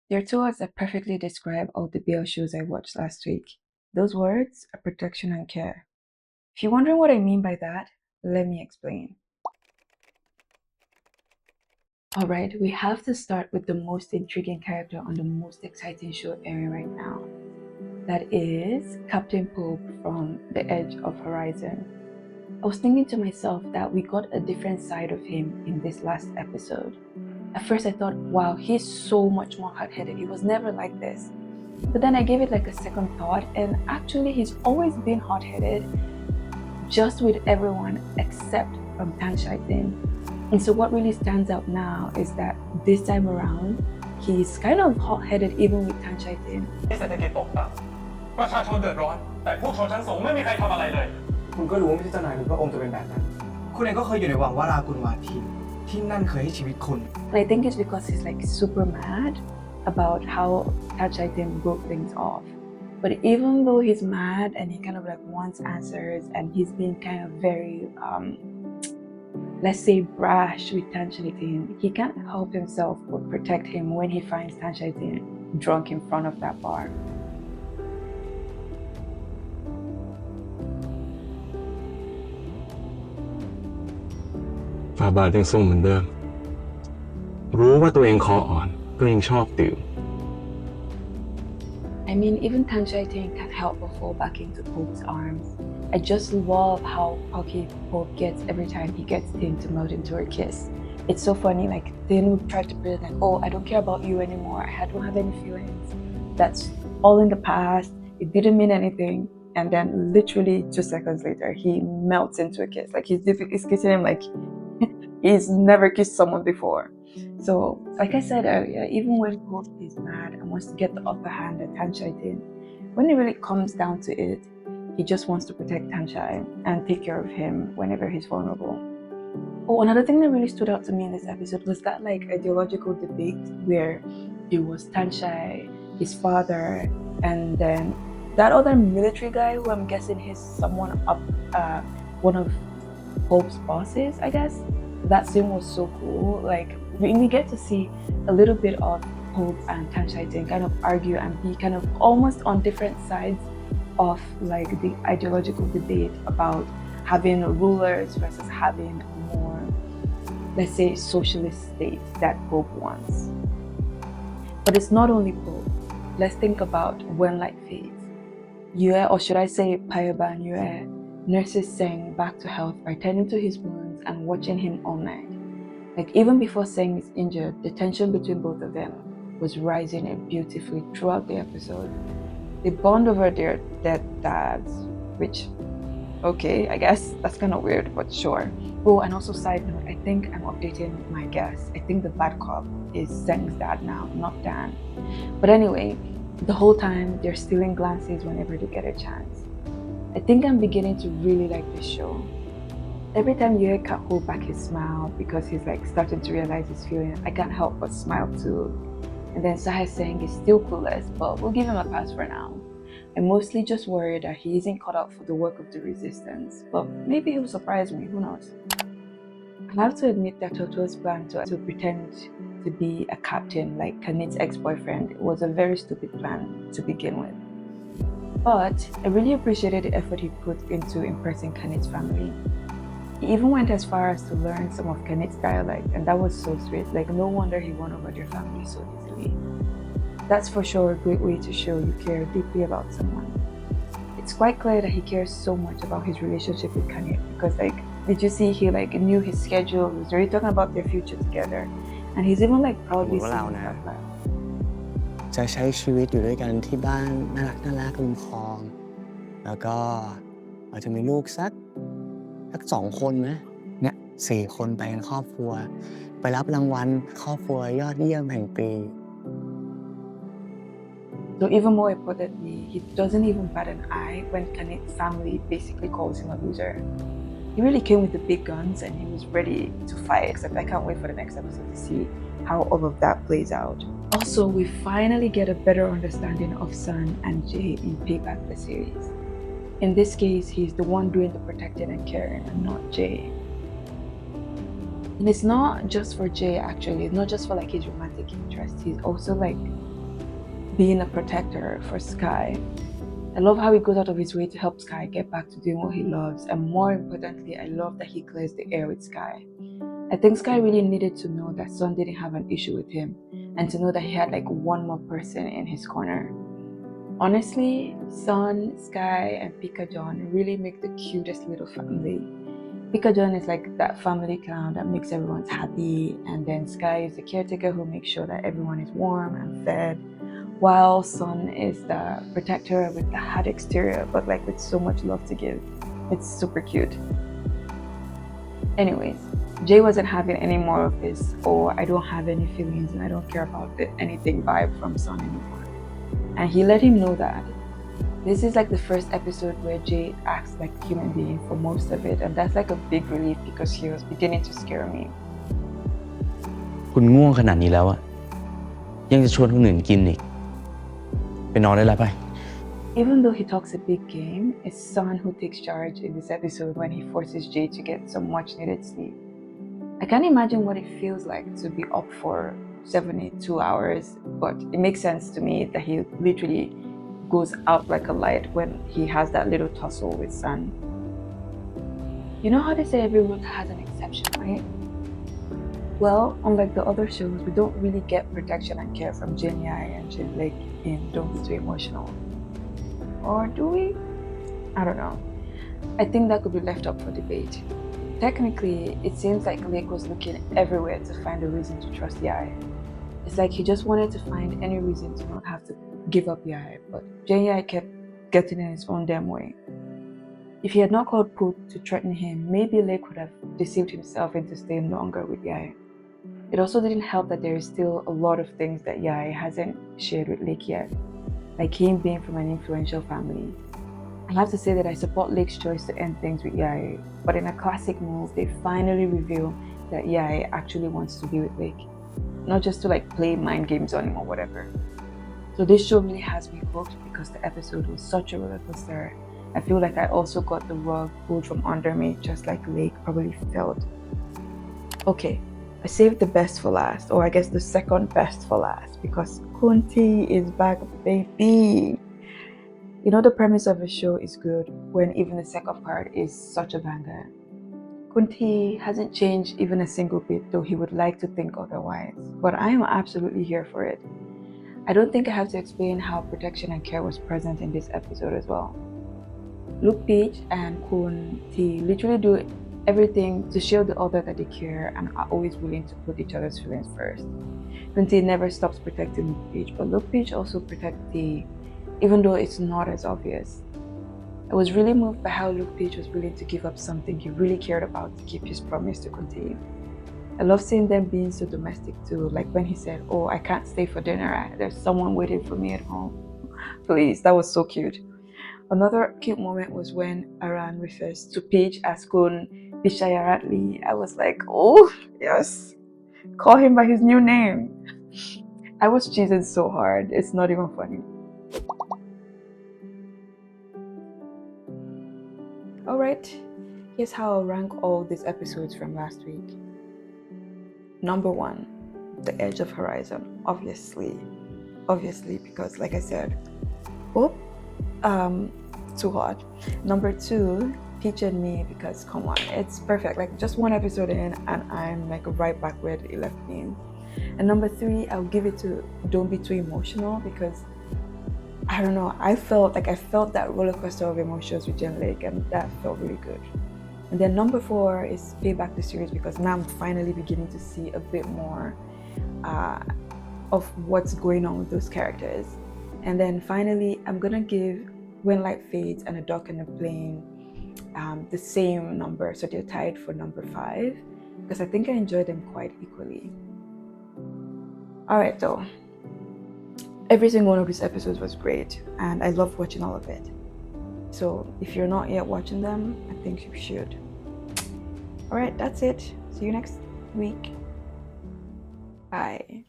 There are two words that perfectly describe all the BL shows I watched last week. Those words are protection and care. If you're wondering what I mean by that, let me explain. Alright, we have to start with the most intriguing character on the most exciting show airing right now. That is Captain Phob from The Edge of Horizon. I was thinking to myself that we got a different side of him in this last episode. At first I thought, wow, he's so much more hard-headed. He was never like this. But then I gave it like a second thought, and actually he's always been hard-headed, just with everyone except from Tan Chai Tinn. And so what really stands out now is that this time around, he's kind of hot-headed even with Tan Chai Tinn. เศรษฐกิจตกต่ำประชาชนเดือดร้อนแต่พวกชนชั้นสูงไม่มีใครทำอะไรเลยคุณก็รู้ว่าไม่ใช่เจ้านายของพระองค์จะเป็นแบบนั้นคุณเองก็เคยอยู่ในวังวรากุลวาทินที่นั่นเคยให้ชีวิตคุณ And I think it's because he's like super mad about how Tan Chai Tinn broke things off. But even though he's mad and he kind of like wants answers and he's been kind of very let's say brash with Tan Chai Tinn, he can't help himself but protect him when he finds Tan Chai Tinn drunk in front of that bar. ฝ่าบาทยังทรงเหมือนเดิมรู้ว่าตัวเองคออ่อนก็ยังชอบดื่ม I mean, even Tan Chai Tinn can't help but fall back into Phob's arms. I just love how cocky Phob gets every time he gets Tinn to melt into her kiss. It's so funny, like Tinn would try to pretend like, oh, I don't care about you anymore. I don't have any feelings. That's all in the past. It didn't mean anything. And then literally 2 seconds later, he melts into a kiss. Like he's kissing him like he's never kissed someone before. So, like I said earlier, even when Phob is mad and wants to get the upper hand at Tan Chai Tinn, when it really comes down to it, he just wants to protect Tan Chai and take care of him whenever he's vulnerable. Oh, another thing that really stood out to me in this episode was that like ideological debate where it was Tan Chai, his father, and then that other military guy who I'm guessing he's someone up, one of Phob's bosses, I guess. That scene was so cool. Like we get to see a little bit of Phob and Tan Chai Tinn kind of argue and be kind of almost on different sides of like the ideological debate about having rulers versus having a more, let's say, socialist state that Phob wants. But it's not only Phob. Let's think about when light fades. iQIYI, or should I say Payback The Series, nurses Saeng back to health by tending to his wounds and watching him all night. Like even before Saeng is injured, the tension between both of them was rising beautifully throughout the episode. They bond over their dead dads, which, okay, I guess that's kind of weird, but sure. Oh, and also side note, I think I'm updating my guess. I think the bad cop is Saeng's dad now, not Dan. But anyway, the whole time they're stealing glances whenever they get a chance. I think I'm beginning to really like this show. Every time iQIYI can't hold back his smile because he's like starting to realize his feelings, I can't help but smile too. And then Saeng saying he's still clueless, but we'll give him a pass for now. I'm mostly just worried that he isn't caught up for the work of the resistance, but maybe he'll surprise me, who knows. I have to admit that Toto's plan to pretend to be a captain like Kanit's ex-boyfriend was a very stupid plan to begin with. But I really appreciated the effort he put into impressing Kanit's family. He even went as far as to learn some of Kanit's dialect, and that was so sweet. Like no wonder he won over their family so easily. That's for sure a great way to show you care deeply about someone. It's quite clear that he cares so much about his relationship with Kanit because like, did you see he like knew his schedule, he was already talking about their future together, and he's even like proudly saying that loud. จะใช้ชีวิตอยู่ด้วยกันที่บ้านน่ารักริมคลองแล้วก็อาจจะมีลูกสัก2 คนไหมเนี่ย4 คนไปกันครอบครัวไปรับรางวัลครอบครัวยอดเยี่ยมแห่งปี So even more importantly, he doesn't even bat an eye when Kanit's family basically calls him a loser. He really came with the big guns and he was ready to fight, except I can't wait for the next episode to see how all of that plays out. Also, we finally get a better understanding of Sun and Jay in Payback The Series. In this case, he's the one doing the protecting and caring and not Jay. And it's not just for Jay actually, it's not just for like his romantic interest, he's also like being a protector for Sky. I love how he goes out of his way to help Sky get back to doing what he loves, and more importantly, I love that he clears the air with Sky. I think Sky really needed to know that Sun didn't have an issue with him, and to know that he had like one more person in his corner. Honestly, Sun, Sky, and Pika really make the cutest little family. Pika is like that family clown that makes everyone happy, and then Sky is the caretaker who makes sure that everyone is warm and fed, while Sun is the protector with the hard exterior but like with so much love to give. It's super cute. Anyways, Jay wasn't having any more of this I don't have any feelings and I don't care about anything vibe from Sun anymore. And he let him know that. This is like the first episode where Jay acts like a human being for most of it, and that's like a big relief because he was beginning to scare me. คุณง่วงขนาดนี้แล้วอะยังจะชวนคนอื่นกินอีกไปนอนได้แล้วไป Even though he talks a big game, it's Sun who takes charge in this episode when he forces Jay to get some much needed sleep. I can't imagine what it feels like to be up for 72 hours, but it makes sense to me that he literally goes out like a light when he has that little tussle with Sun. You know how they say every rule has an exception, right? Well, unlike the other shows, we don't really get protection and care from Jane Yai and Jane Lake in Don't Be Too Emotional. Or do we? I don't know. I think that could be left up for debate. Technically, it seems like Lake was looking everywhere to find a reason to trust Yai. It's like he just wanted to find any reason to not have to give up Yai, but Jane Yai kept getting in his own damn way. If he had not called Put to threaten him, maybe Lake would have deceived himself into staying longer with Yai. It also didn't help that there is still a lot of things that Yai hasn't shared with Lake yet, like him being from an influential family. I have to say that I support Lake's choice to end things with Yai, but in a classic move, they finally reveal that Yai actually wants to be with Lake, not just to like play mind games on him or whatever. So this show really has me hooked because the episode was such a roller coaster. I feel like I also got the rug pulled from under me, just like Lake probably felt. Okay, I saved the best for last, or I guess the second best for last, because Khun Thee is back, baby. You know, the premise of a show is good when even the second part is such a banger. Khun Thee hasn't changed even a single bit, though he would like to think otherwise, but I am absolutely here for it. I don't think I have to explain how protection and care was present in this episode as well. LuukPeach and Khun Thee literally do everything to show the other that they care and are always willing to put each other's feelings first. Khun Thee never stops protecting LuukPeach, but LuukPeach also protects Thee, even though it's not as obvious. I was really moved by how LuukPeach was willing to give up something he really cared about to keep his promise to Khun Thee. I love seeing them being so domestic too, like when he said, "Oh, I can't stay for dinner, there's someone waiting for me at home." Please, that was so cute. Another cute moment was when Aran refers to Peach as Kun Bishayaratli. I was like, oh, yes, call him by his new name. I was cheesing so hard, it's not even funny. Alright, here's how I'll rank all these episodes from last week. Number 1, The Edge of Horizon, obviously, because like I said, too hot. Number 2, Peach and Me, because come on, it's perfect. Like just one episode in and I'm like right back where it left me. And number 3, I'll give it to Don't Be Too Emotional, because I don't know, I felt that roller coaster of emotions with Jen Lake, and that felt really good. And then number 4 is Payback The Series, because now I'm finally beginning to see a bit more of what's going on with those characters. And then finally, I'm gonna give When Light Fades and A Duck in the Plane the same number, so they're tied for number 5, because I think I enjoyed them quite equally. Alright though, every single one of these episodes was great and I loved watching all of it. So if you're not yet watching them, I think you should. Alright, that's it. See you next week. Bye.